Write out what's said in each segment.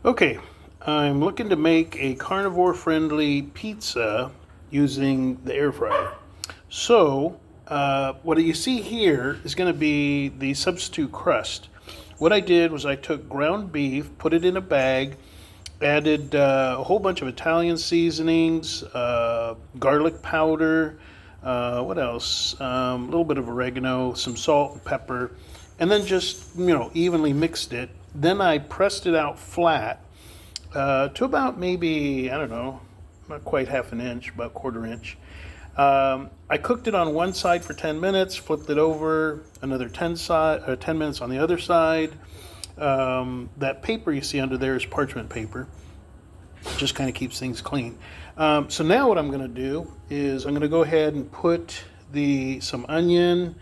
Okay, I'm looking to make a carnivore-friendly pizza using the air fryer. So, what you see here is going to be the substitute crust. What I did was I took ground beef, put it in a bag, added a whole bunch of Italian seasonings, garlic powder, what else? A little bit of oregano, some salt and pepper, and then just evenly mixed it. Then I pressed it out flat to about maybe, I don't know, not quite half an inch, about quarter inch. I cooked it on one side for 10 minutes, flipped it over, another 10 minutes on the other side. That paper you see under there is parchment paper. Just kind of keeps things clean. So now what I'm going to do is I'm going to go ahead and put some onion,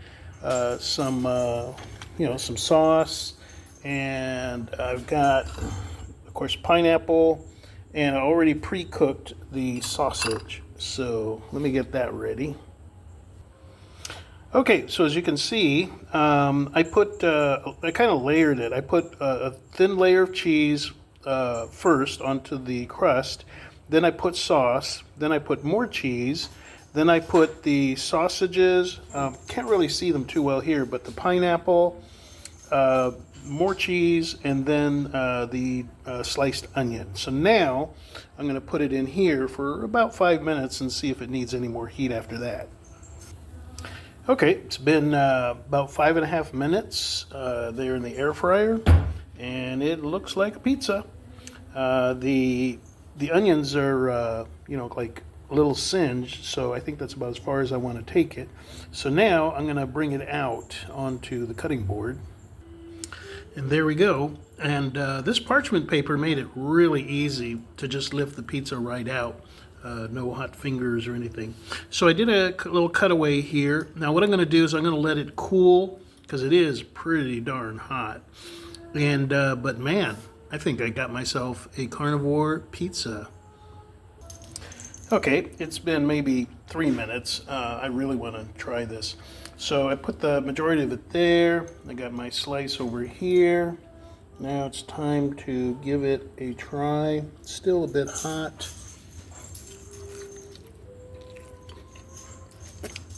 some sauce, and I've got, of course, pineapple, and I already pre-cooked the sausage. So let me get that ready. Okay, so as you can see, I kind of layered it. I put a thin layer of cheese first onto the crust, then I put sauce, then I put more cheese, then I put the sausages, can't really see them too well here, but the pineapple, more cheese, and then the sliced onion. So now I'm going to put it in here for about 5 minutes and see if it needs any more heat after that. Okay, it's been about 5.5 minutes there in the air fryer, and it looks like a pizza. The onions are like a little singed, so I think that's about as far as I want to take it. So now I'm going to bring it out onto the cutting board. And there we go. And this parchment paper made it really easy to just lift the pizza right out. No hot fingers or anything. So I did a little cutaway here. Now what I'm going to do is I'm going to let it cool because it is pretty darn hot. And but man, I think I got myself a carnivore pizza. Okay, it's been maybe 3 minutes. I really want to try this. So I put the majority of it there. I got my slice over here. Now it's time to give it a try. It's still a bit hot.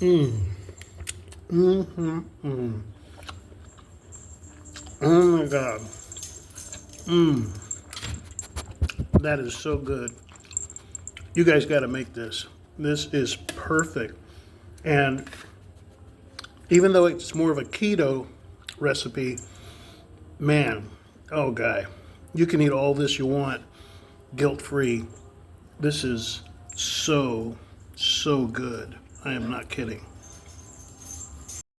Oh my God. That is so good. You guys got to make this. This is perfect. And even though it's more of a keto recipe, man, oh guy, you can eat all this you want guilt-free. This is so good. I am not kidding.